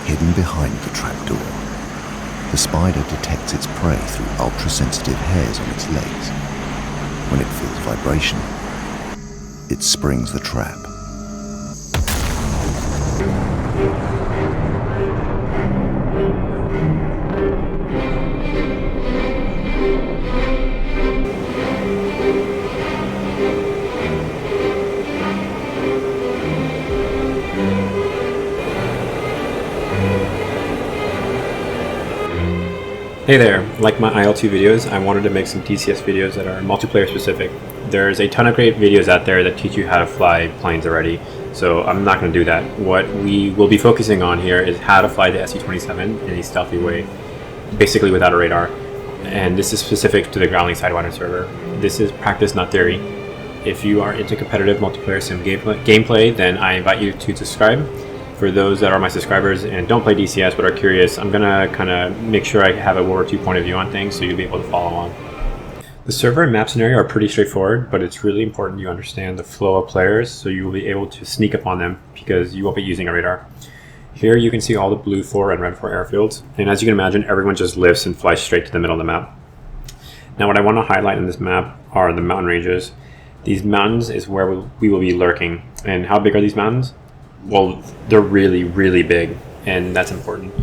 hidden behind the trapdoor. The spider detects its prey through ultra-sensitive hairs on its legs. When it feels vibration, it springs the trap. Hey there, like my IL-2 videos, I wanted to make some DCS videos that are multiplayer specific. There's a ton of great videos out there that teach you how to fly planes already, so I'm not going to do that. What we will be focusing on here is how to fly the Su-27 in a stealthy way, basically without a radar. And this is specific to the Growling Sidewinder server. This is practice, not theory. If you are into competitive multiplayer sim gameplay, then I invite you to subscribe. For those that are my subscribers and don't play DCS but are curious, I'm going to kind of make sure I have a World War II point of view on things so you'll be able to follow along. The server and map scenario are pretty straightforward, but it's really important you understand the flow of players so you will be able to sneak up on them because you won't be using a radar. Here you can see all the blue 4 and red 4 airfields, and as you can imagine, everyone just lifts and flies straight to the middle of the map. Now what I want to highlight in this map are the mountain ranges. These mountains is where we will be lurking. And how big are these mountains? Well, they're really, really big, and that's important.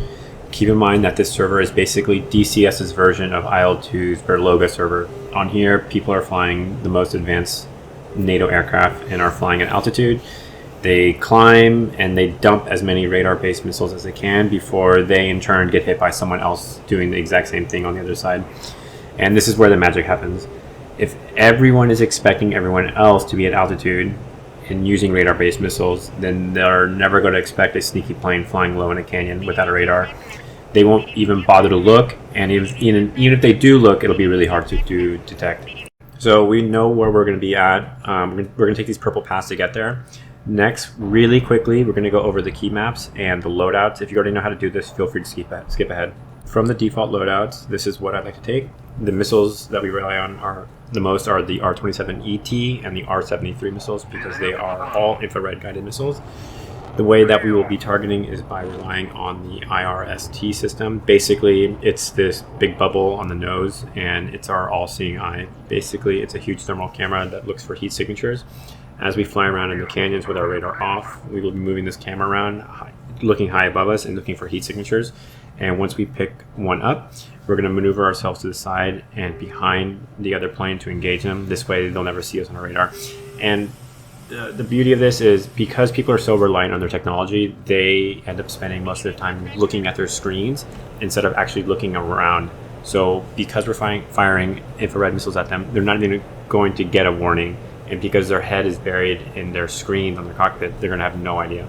Keep in mind that this server is basically DCS's version of IL-2's Berloga server. On here, people are flying the most advanced NATO aircraft and are flying at altitude. They climb and they dump as many radar-based missiles as they can before they in turn get hit by someone else doing the exact same thing on the other side. And this is where the magic happens. If everyone is expecting everyone else to be at altitude and using radar-based missiles, then they're never going to expect a sneaky plane flying low in a canyon without a radar. They won't even bother to look, and even if they do look, it'll be really hard to detect. So we know where we're going to be at. We're going to take these purple paths to get there. Next, really quickly, we're going to go over the key maps and the loadouts. If you already know how to do this, feel free to skip ahead. From the default loadouts, this is what I'd like to take. The missiles that we rely on the most are the R-27ET and the R-73 missiles because they are all infrared guided missiles. The way that we will be targeting is by relying on the IRST system. Basically, it's this big bubble on the nose and it's our all-seeing eye. Basically, it's a huge thermal camera that looks for heat signatures. As we fly around in the canyons with our radar off, we will be moving this camera around, looking high above us and looking for heat signatures. And once we pick one up, we're going to maneuver ourselves to the side and behind the other plane to engage them. This way, they'll never see us on our radar. And the beauty of this is because people are so reliant on their technology, they end up spending most of their time looking at their screens instead of actually looking around. So because we're firing infrared missiles at them, they're not even going to get a warning. And because their head is buried in their screens on their cockpit, they're going to have no idea.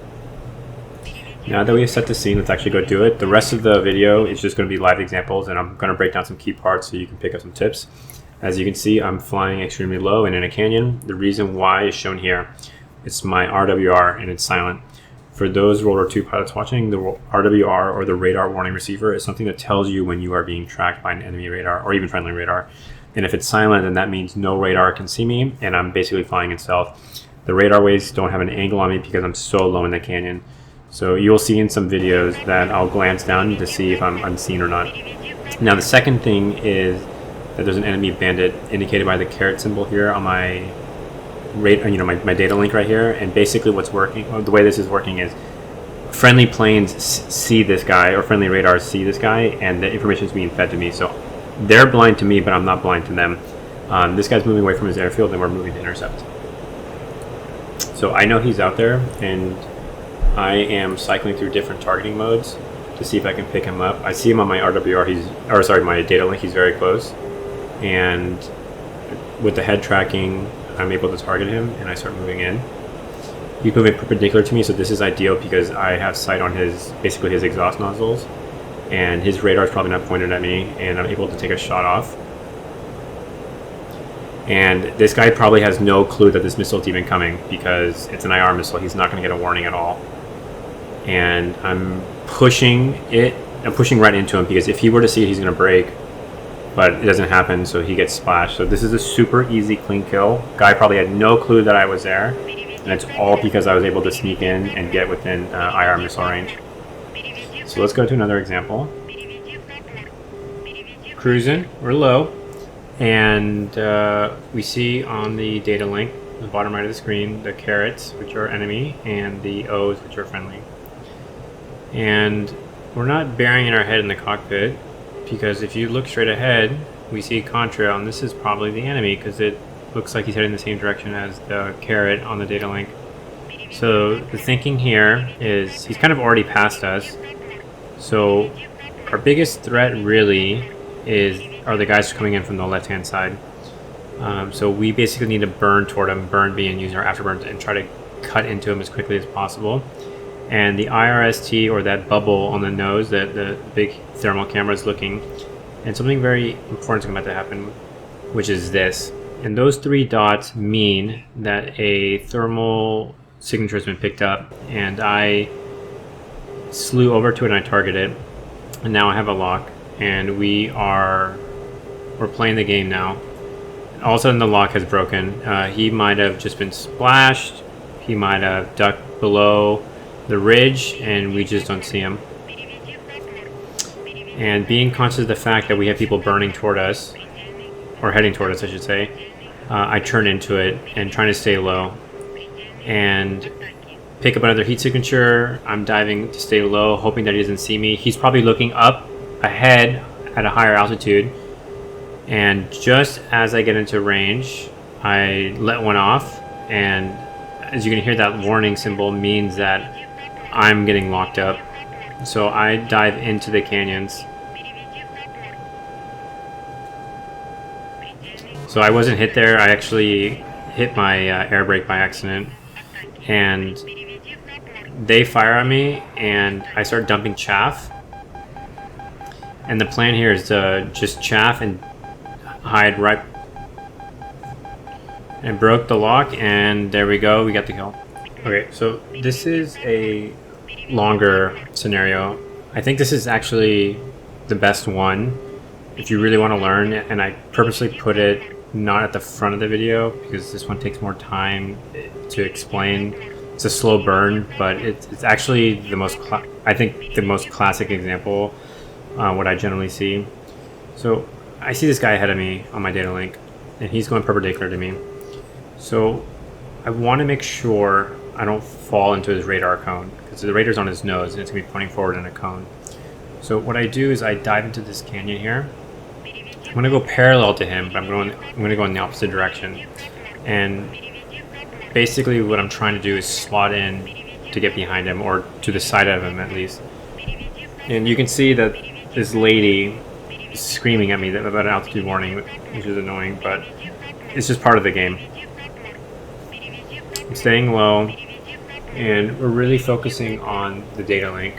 Now that we've set the scene, let's actually go do it. The rest of the video is just going to be live examples, and I'm going to break down some key parts so you can pick up some tips. As you can see, I'm flying extremely low and in a canyon. The reason why is shown here. It's my RWR and it's silent. For those World War II pilots watching, the RWR or the radar warning receiver is something that tells you when you are being tracked by an enemy radar or even friendly radar. And if it's silent, then that means no radar can see me and I'm basically flying in stealth. The radar waves don't have an angle on me because I'm so low in the canyon. So you'll see in some videos that I'll glance down to see if I'm unseen or not. Now the second thing is that there's an enemy bandit indicated by the caret symbol here on my my data link right here. And basically what's working, the way this is working is friendly planes see this guy or friendly radars see this guy and the information is being fed to me. So they're blind to me, but I'm not blind to them. This guy's moving away from his airfield and we're moving to intercept. So I know he's out there and I am cycling through different targeting modes to see if I can pick him up. I see him on my RWR, my data link, he's very close. And with the head tracking, I'm able to target him and I start moving in. He's moving perpendicular to me, so this is ideal because I have sight on basically his exhaust nozzles. And his radar is probably not pointed at me and I'm able to take a shot off. And this guy probably has no clue that this missile is even coming because it's an IR missile. He's not going to get a warning at all. And I'm pushing right into him because if he were to see it, he's going to break. But it doesn't happen, so he gets splashed. So this is a super easy, clean kill. Guy probably had no clue that I was there. And it's all because I was able to sneak in and get within IR missile range. So let's go to another example. Cruising, we're low, and we see on the data link, the bottom right of the screen, the carets, which are enemy, and the O's, which are friendly. And we're not burying our head in the cockpit, because if you look straight ahead, we see contrail, and this is probably the enemy, because it looks like he's heading the same direction as the caret on the data link. So the thinking here is he's kind of already passed us. So our biggest threat really are the guys coming in from the left-hand side. So we basically need to burn toward them, burn being using our afterburns, and try to cut into them as quickly as possible. And the IRST, or that bubble on the nose, that the big thermal camera is looking, and something very important is about to happen, which is this. And those 3 dots mean that a thermal signature has been picked up, and I slew over to it and I targeted it, and now I have a lock, and we're playing the game now. All of a sudden the lock has broken. He might have just been splashed, he might have ducked below the ridge, and we just don't see him. And being conscious of the fact that we have people burning toward us, or heading toward us I should say, I turn into it and trying to stay low and pick up another heat signature. I'm diving to stay low, hoping that he doesn't see me. He's probably looking up ahead at a higher altitude, and just as I get into range, I let one off, and as you can hear, that warning symbol means that I'm getting locked up. So I dive into the canyons. So I wasn't hit there, I actually hit my air brake by accident, and they fire at me and I start dumping chaff. And the plan here is to just chaff and hide right, and broke the lock, and there we go, we got the kill. Okay, so this is a longer scenario. I think this is actually the best one if you really want to learn, and I purposely put it not at the front of the video because this one takes more time to explain. It's a slow burn, but it's actually the most, I think, the most classic example, what I generally see. So I see this guy ahead of me on my data link, and he's going perpendicular to me. So I want to make sure I don't fall into his radar cone, because the radar's on his nose and it's going to be pointing forward in a cone. So what I do is I dive into this canyon here. I'm going to go parallel to him, but I'm going to go in the opposite direction. And basically what I'm trying to do is slot in to get behind him, or to the side of him at least. And you can see that this lady is screaming at me about an altitude warning, which is annoying, but it's just part of the game. I'm staying low, and we're really focusing on the data link.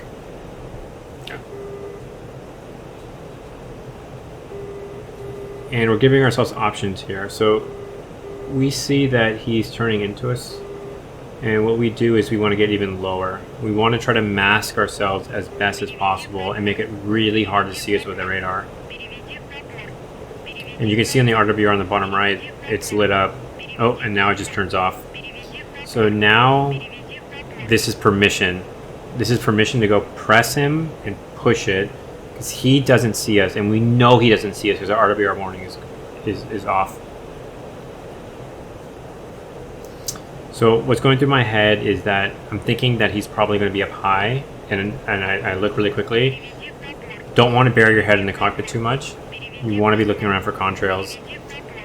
And we're giving ourselves options here. So we see that he's turning into us, and what we do is we want to get even lower. We want to try to mask ourselves as best as possible and make it really hard to see us with the radar. And you can see on the RWR on the bottom right, it's lit up. Oh, and now it just turns off. So now this is permission. This is permission to go press him and push it, because he doesn't see us, and we know he doesn't see us because our RWR warning is off. So what's going through my head is that I'm thinking that he's probably going to be up high, and I look really quickly. Don't want to bury your head in the cockpit too much. You want to be looking around for contrails.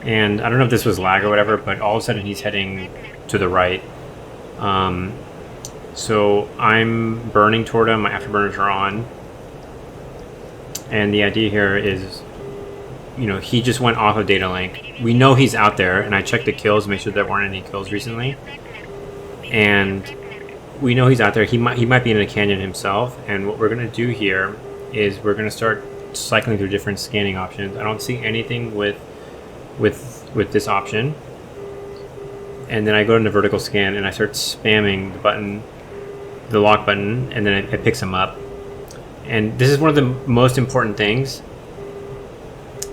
And I don't know if this was lag or whatever, but all of a sudden he's heading to the right. So I'm burning toward him, my afterburners are on. And the idea here is, you know, he just went off of data link. We know he's out there, and I checked the kills, make sure there weren't any kills recently. And we know he's out there. He might be in a canyon himself. And what we're gonna do here is we're gonna start cycling through different scanning options. I don't see anything with this option. And then I go into vertical scan and I start spamming the button, the lock button, and then it picks him up. And this is one of the most important things,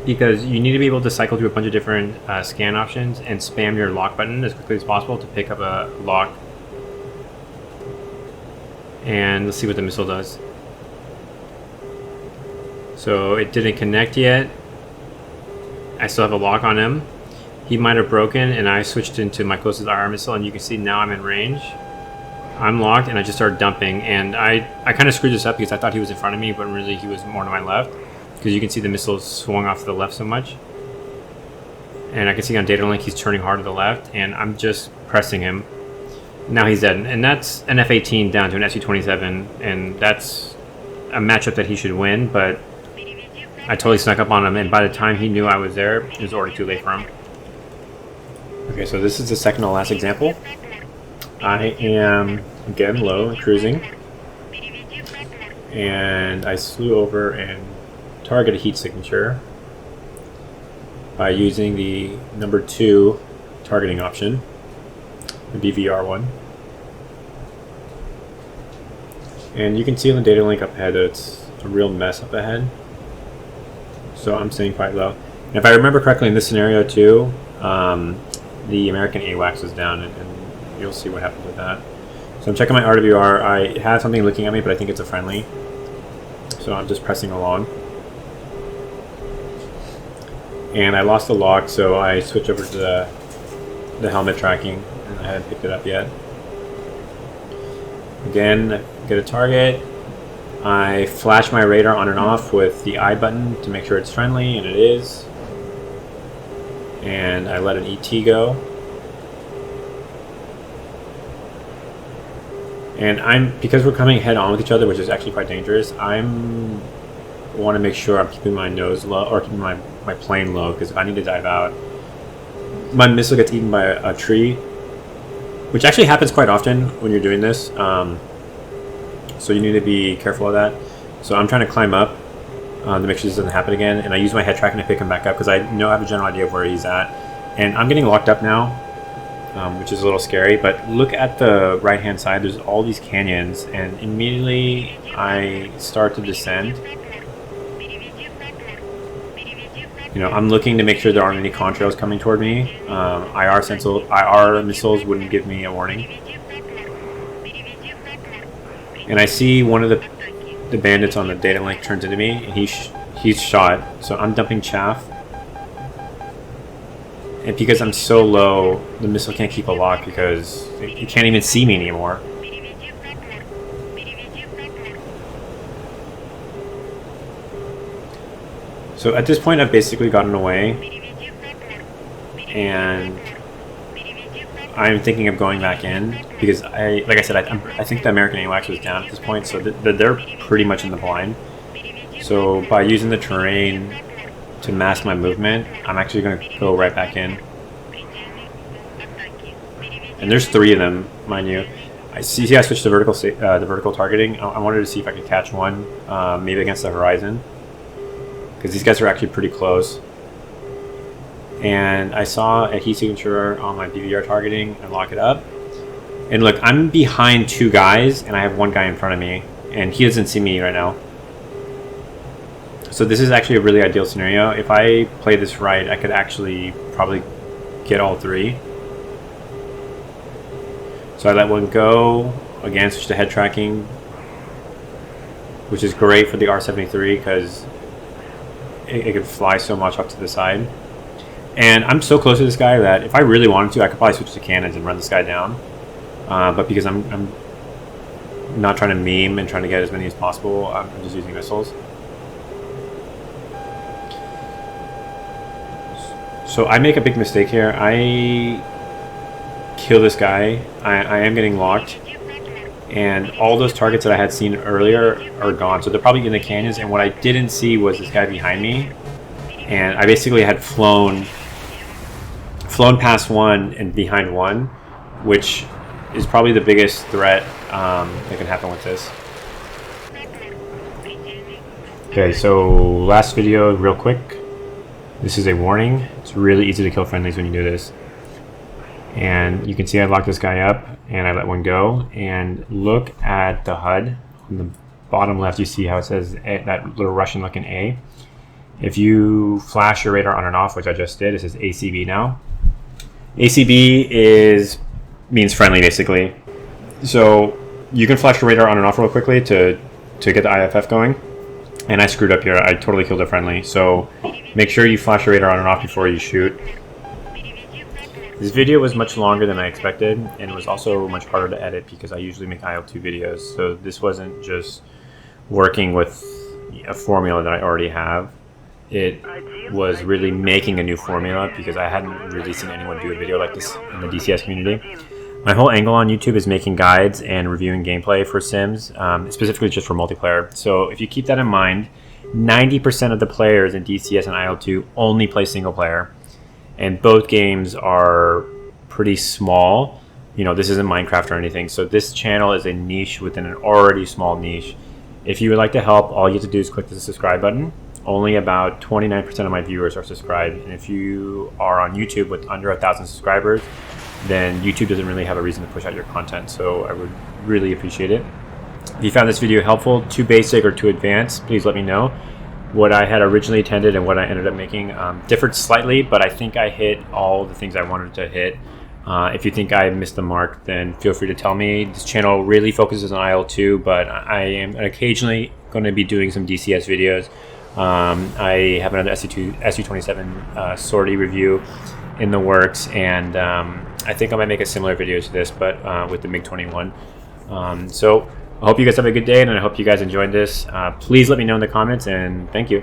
because you need to be able to cycle through a bunch of different scan options and spam your lock button as quickly as possible to pick up a lock. And let's see what the missile does. So it didn't connect yet. I still have a lock on him. He might have broken, and I switched into my closest IR missile, and you can see now I'm in range. I'm locked, and I just started dumping, and I kind of screwed this up because I thought he was in front of me, but really he was more to my left, because you can see the missiles swung off to the left so much. And I can see on data link he's turning hard to the left, and I'm just pressing him. Now he's dead, and that's an F-18 down to an Su-27, and that's a matchup that he should win, but I totally snuck up on him, and by the time he knew I was there, it was already too late for him. Okay, so this is the second to last example. I am, again, low and cruising, and I slew over and targeted a heat signature by using the number 2 targeting option, the BVR1. And you can see on the data link up ahead that it's a real mess up ahead. So I'm staying quite low. And if I remember correctly in this scenario too, the American AWACS is down, and you'll see what happens with that. So I'm checking my RWR. I have something looking at me, but I think it's a friendly. So I'm just pressing along. And I lost the lock, so I switched over to the helmet tracking, and I hadn't picked it up yet. Again, get a target. I flash my radar on and off with the I button to make sure it's friendly, and it is. And I let an ET go. And because we're coming head on with each other, which is actually quite dangerous, want to make sure I'm keeping my nose low, or keeping my plane low, because if I need to dive out, my missile gets eaten by a tree, which actually happens quite often when you're doing this. So you need to be careful of that. So I'm trying to climb up to make sure this doesn't happen again, and I use my head tracking to pick him back up because I know I have a general idea of where he's at. And I'm getting locked up now, which is a little scary, but look at the right hand side. There's all these canyons, and immediately I start to descend. You know, I'm looking to make sure there aren't any contrails coming toward me. IR missiles wouldn't give me a warning. And I see one of the bandits on the data link turns into me, and he's shot. So I'm dumping chaff. And because I'm so low, the missile can't keep a lock because it can't even see me anymore. So at this point, I've basically gotten away, and I'm thinking of going back in because like I said, I think the American AWACS was down at this point, so they're pretty much in the blind. So by using the terrain to mask my movement, I'm actually going to go right back in. And there's 3 of them, mind you. I see I switched to the vertical targeting. I wanted to see if I could catch one, maybe against the horizon, because these guys are actually pretty close. And I saw a heat signature on my BVR targeting and lock it up. And look, I'm behind 2 guys, and I have 1 guy in front of me, and he doesn't see me right now. So this is actually a really ideal scenario. If I play this right, I could actually probably get all 3. So I let one go. Again, switch to head tracking, which is great for the R-73 because it could fly so much off to the side. And I'm so close to this guy that if I really wanted to, I could probably switch to cannons and run this guy down. But because I'm not trying to meme and trying to get as many as possible, I'm just using missiles. So I make a big mistake here. I kill this guy. I am getting locked. And all those targets that I had seen earlier are gone. So they're probably in the canyons. And what I didn't see was this guy behind me. And I basically had flown past one and behind one, which is probably the biggest threat that can happen with this. Okay, so last video, real quick. This is a warning. It's really easy to kill friendlies when you do this. And you can see I locked this guy up and I let one go. And look at the HUD. On the bottom left, you see how it says A, that little Russian looking A. If you flash your radar on and off, which I just did, it says ACB now. ACB means friendly, basically. So you can flash your radar on and off real quickly to get the IFF going. And I screwed up here. I totally killed a friendly. So make sure you flash your radar on and off before you shoot. This video was much longer than I expected, and it was also much harder to edit because I usually make IL-2 videos. So this wasn't just working with a formula that I already have. It was really making a new formula because I hadn't really seen anyone do a video like this in the DCS community. My whole angle on YouTube is making guides and reviewing gameplay for Sims, specifically just for multiplayer. So if you keep that in mind, 90% of the players in DCS and IL-2 only play single player, and both games are pretty small. You know, this isn't Minecraft or anything. So this channel is a niche within an already small niche. If you would like to help, all you have to do is click the subscribe button. Only about 29% of my viewers are subscribed, and if you are on YouTube with under 1,000 subscribers, then YouTube doesn't really have a reason to push out your content, so I would really appreciate it. If you found this video helpful, too basic, or too advanced, please let me know. What I had originally intended and what I ended up making differed slightly, but I think I hit all the things I wanted to hit. If you think I missed the mark, then feel free to tell me. This channel really focuses on IL-2, but I am occasionally going to be doing some DCS videos. I have another Su-27 sortie review in the works, and I think I might make a similar video to this, but with the MiG-21. So I hope you guys have a good day, and I hope you guys enjoyed this. Please let me know in the comments, and thank you.